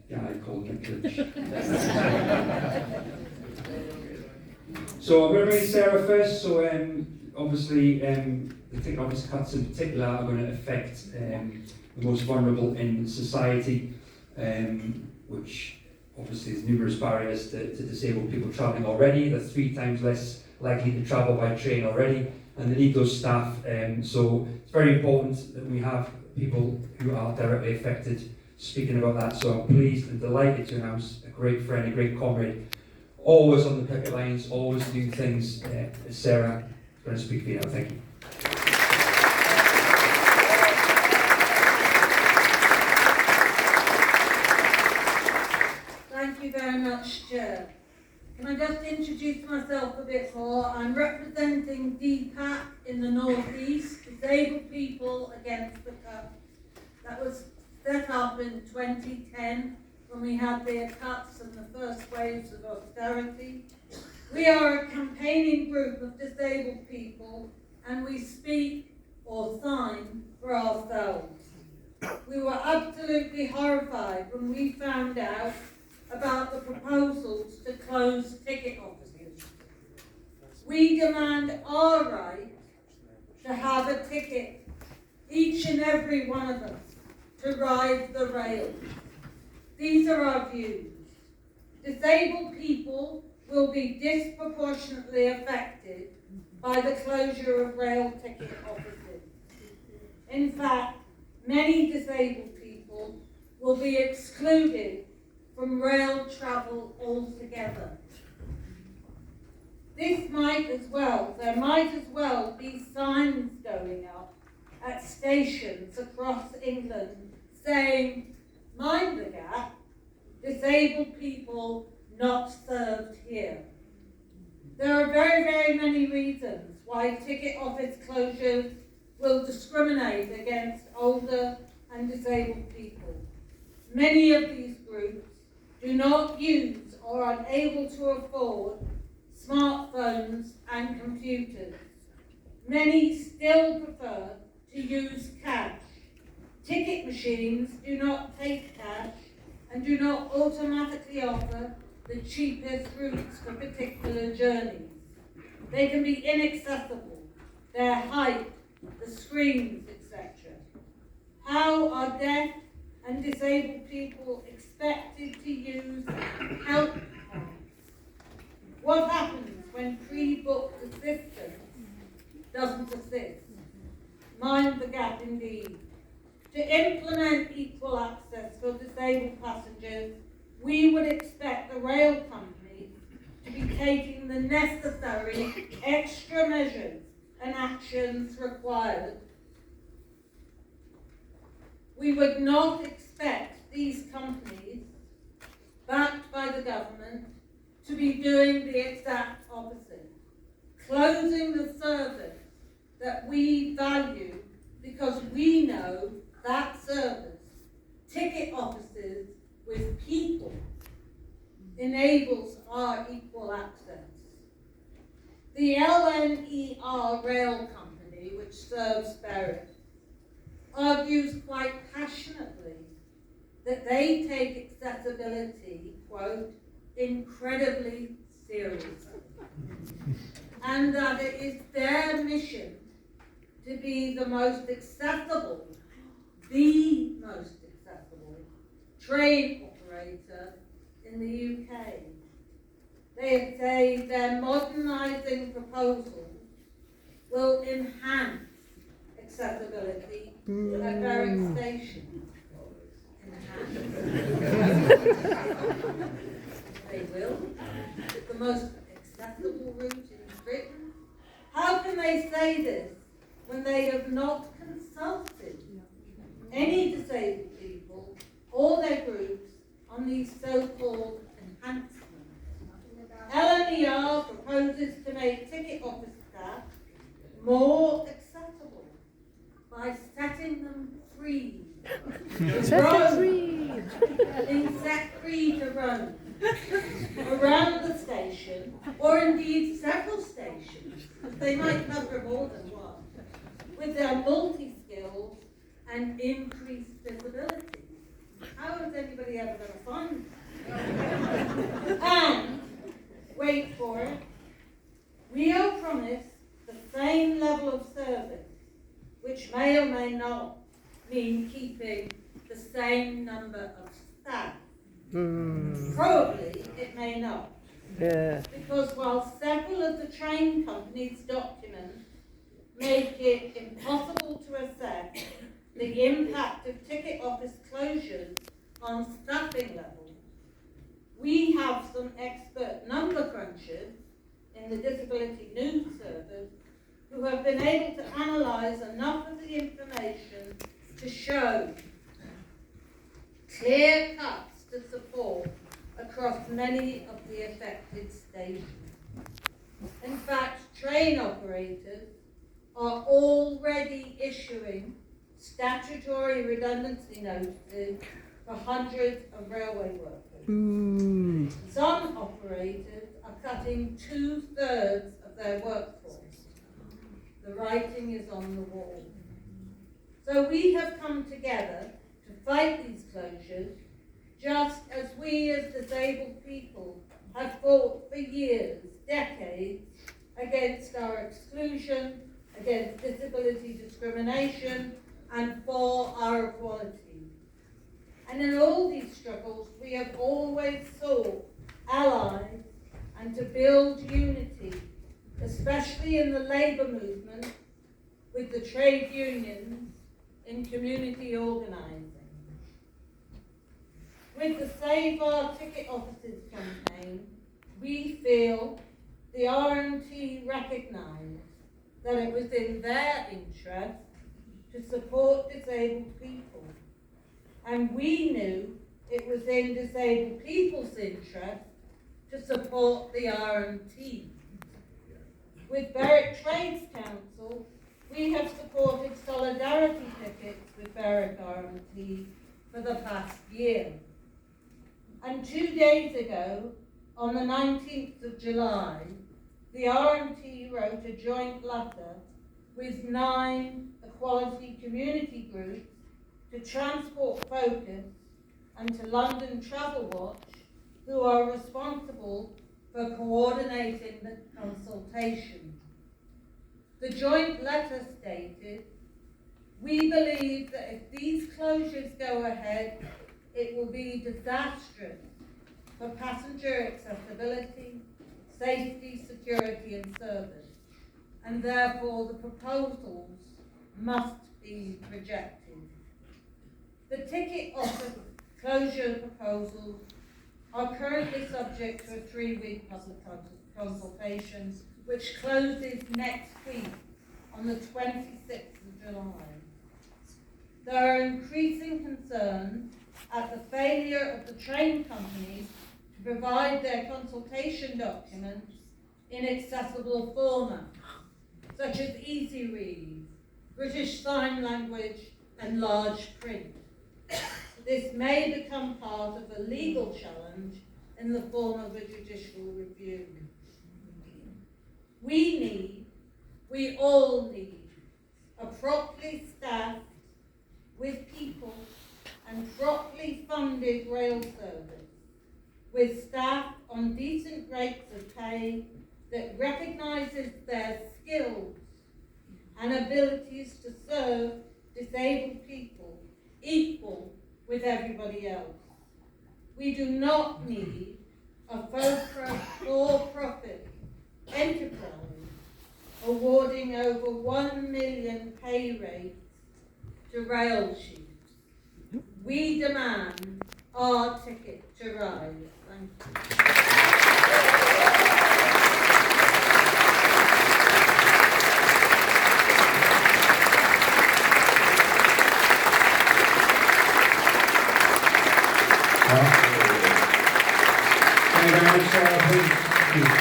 Yeah, I call him a glitch. So I'm going to bring Sarah first. So obviously the ticket office cuts in particular are going to affect the most vulnerable in society, which obviously there's numerous barriers to disabled people travelling already. They're 3 times less likely to travel by train already, and they need those staff. So it's very important that we have people who are directly affected speaking about that. So I'm pleased and delighted to announce a great friend, a great comrade, always on the picket lines, always doing things. Sarah is going to speak for you now. Thank you. Thank you very much, Chair. Can I just introduce myself a bit more? I'm representing DPAC in the North East, Disabled People Against the Cut. That was set up in 2010 when we had the cuts and the first waves of austerity. We are a campaigning group of disabled people, and we speak or sign for ourselves. We were absolutely horrified when we found out about the proposals to close ticket offices. We demand our right to have a ticket, each and every one of us, to ride the rail. These are our views. Disabled people will be disproportionately affected by the closure of rail ticket offices. In fact, many disabled people will be excluded from rail travel altogether. There might as well be signs going up at stations across England saying, "Mind the gap, disabled people not served here." There are very, very many reasons why ticket office closures will discriminate against older and disabled people. Many of these groups do not use or are unable to afford smartphones and computers. Many still prefer to use cash. Ticket machines do not take cash and do not automatically offer the cheapest routes for particular journeys. They can be inaccessible, their height, the screens, etc. How are deaf and disabled people expected to use help cards? What happens when pre-booked assistance doesn't assist? Mind the gap indeed. To implement equal access for disabled passengers, we would expect the rail companies to be taking the necessary extra measures and actions required. We would not expect these companies, backed by the government, to be doing the exact opposite, closing the service that we value because we know that service, ticket offices with people, enables our equal access. The LNER Rail Company, which serves Berwick, argues quite passionately that they take accessibility, quote, incredibly seriously, and that it is their mission to be the most accessible train operator in the UK. They say their modernising proposals will enhance accessibility at Berwick Station. They will. The most accessible route in Britain. How can they say this when they have not consulted any disabled people or their groups on these so-called enhancements? LNER proposes to make ticket office staff more accessible by setting them free. Being set free to roam around the station, or indeed several stations, because they might cover more than one, with their multi-skills and increased visibility. How is anybody ever going to find them? And, wait for it, we are promised the same level of service, which may or may not mean keeping the same number of staff. Probably it may not. Yeah. Because while several of the train companies' documents make it impossible to assess the impact of ticket office closures on staffing levels, we have some expert number crunchers in the Disability News Service who have been able to analyse enough of the information to show clear cuts to support across many of the affected stations. In fact, train operators are already issuing statutory redundancy notices for hundreds of railway workers. Some operators are cutting 2/3 of their workforce. The writing is on the wall. So we have come together to fight these closures, just as we as disabled people have fought for years, decades, against our exclusion, against disability discrimination, and for our equality. And in all these struggles, we have always sought allies and to build unity, especially in the labour movement, with the trade unions in community organising. With the Save Our Ticket Offices campaign, we feel the RMT recognised that it was in their interest to support disabled people. And we knew it was in disabled people's interest to support the RMT. With Berwick Trades Council, we have supported solidarity tickets with Berwick RMT for the past year. And 2 days ago, on the 19th of July, the RMT wrote a joint letter with 9 equality community groups to Transport Focus and to London Travel Watch, who are responsible for coordinating the consultation. The joint letter stated, "We believe that if these closures go ahead, it will be disastrous for passenger accessibility, safety, security and service, and therefore the proposals must be rejected." The ticket office closure proposals are currently subject to a 3-week public consultation, which closes next week on the 26th of July. There are increasing concerns at the failure of the train companies to provide their consultation documents in accessible formats, such as Easy Read, British Sign Language, and large print. This may become part of a legal challenge in the form of a judicial review. We all need a properly staffed, with people, and properly funded rail service, with staff on decent rates of pay that recognises their skills and abilities to serve disabled people equal with everybody else. We do not need a for-profit enterprise awarding over 1 million pay rates to rail chiefs. We demand our ticket to ride. Thank you. Thank you very much, Sarah. Please.